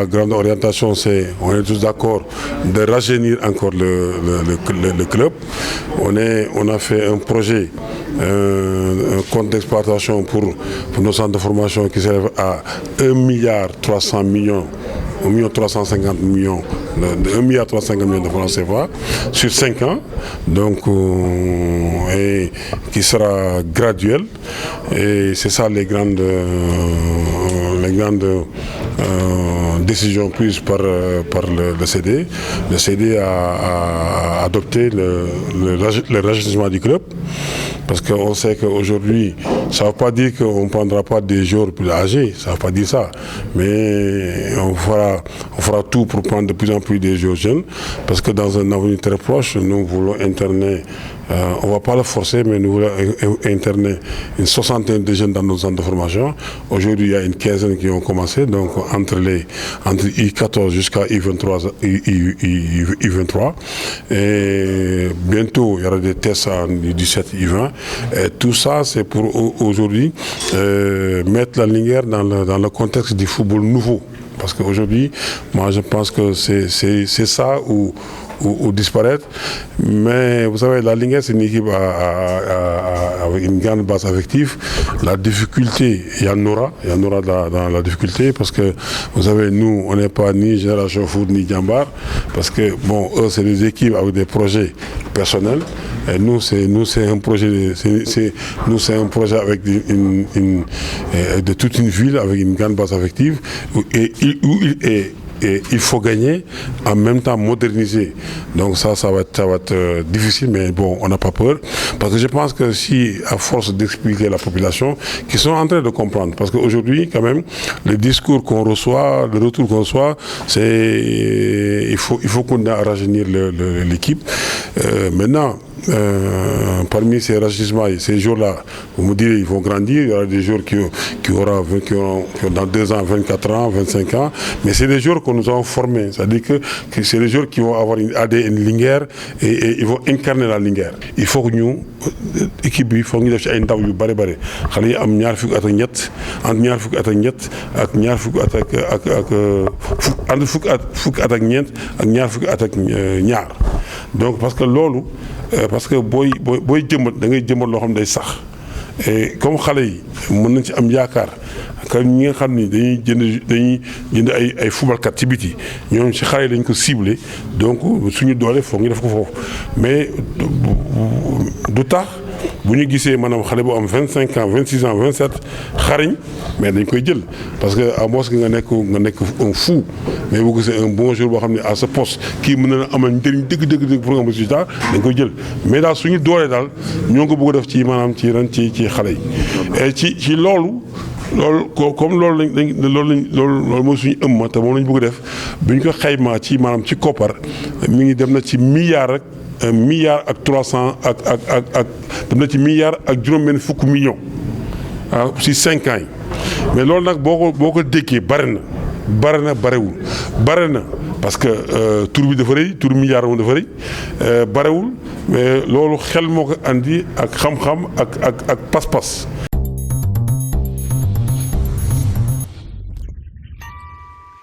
la grande orientation, c'est, on est tous d'accord, de rajeunir encore le club. On a fait un projet, un compte d'exploitation pour nos centres de formation qui s'élève à 1,3 milliard 350 millions, 1,350 millions de francs CFA sur 5 ans, donc et qui sera graduel. Et c'est ça les grandes décisions prises par le CD. Le CD a adopté le rajeunissement du club. Parce qu'on sait qu'aujourd'hui, ça ne veut pas dire qu'on ne prendra pas des joueurs plus âgés, ça ne veut pas dire ça. Mais on fera tout pour prendre de plus en plus des joueurs jeunes. Parce que dans un avenir très proche, nous voulons interner, on ne va pas le forcer, mais nous voulons interner une soixantaine de jeunes dans nos centres de formation. Aujourd'hui, il y a une quinzaine qui ont commencé, donc entre I14 jusqu'à I23. Et bientôt, il y aura des tests en I17, I20. Et tout ça, c'est pour aujourd'hui mettre la lumière dans le contexte du football nouveau. Parce qu'aujourd'hui, moi je pense que c'est ça ou disparaître. Mais vous savez, la Linguère, c'est une équipe avec une grande base affective. La difficulté, il y en aura dans la difficulté, parce que vous savez, nous, on n'est pas ni Génération Foot ni Diambar, parce que, bon, eux, c'est des équipes avec des projets personnels. Et nous, c'est un projet, un projet avec de toute une ville avec une grande base affective et il faut gagner, en même temps moderniser. Donc ça va être difficile, mais bon, on n'a pas peur. Parce que je pense que si, à force d'expliquer à la population, qu'ils sont en train de comprendre. Parce qu'aujourd'hui, quand même, le discours qu'on reçoit, le retour qu'on reçoit, c'est il faut qu'on a rajeunir l'équipe. Maintenant, parmi ces rajeunissements, ces jours-là, vous me direz, ils vont grandir. Il y aura des jours qui auront dans 2 ans, 24 ans, 25 ans. Mais c'est des jours qu'on nous a formés. C'est-à-dire que c'est des jours qui vont avoir une ADN Linguère et ils vont incarner la Linguère. Il faut que nous, équipe, il faut que nous fassions un ndaw yu bari bari. Xale yi am ñaar fukk at ak ñett, entre ñaar fukk at ak ñett ak ñaar fukk at ak entre fukk at ak ñeent ak ñaar fukk at ak ñaar. Donc parce que loolu parce que booy jëmbat da ngay jëmbat loo xam ne day sax et comme xale yi mën nañ ci am yaakaar que ñi nga xam ni dañuy jënd ay footballkat ci biti ñoom ci xale yi dañ ko ciblé donc suñu doole foog ñu def ko foofu mais du tax bu ñu gisee maanaam xale bu am 25 ans 26 ans 27 xariñ mais dañ koy jël parce que à moins que nga nekk un fou mais bu gisee un bon joueur boo xam ne à ce poste kii mën na amal njëriñ dëgg pour nga résultat dañ koy jël mais daal suñu doolee daal ñoo ngi ko bëgg a def ci maanaam ci xale yi et ci loolu comme loolu mooy suñu ëmma te moom lañu bëgg a def bu ñu ko xaymaa ci maanaam ci koppar mi ngi dem na ci milliard rek 1,3 dem na ci milliard ak juróom-benn fukk millions ci 5 ans yi mais loolu nag boo ko déggee bare na parce que tur bi dafa rëy tur milliard moom dafa rëy barewul mais loolu xel moo ko andi ak xam-xam ak pas-pas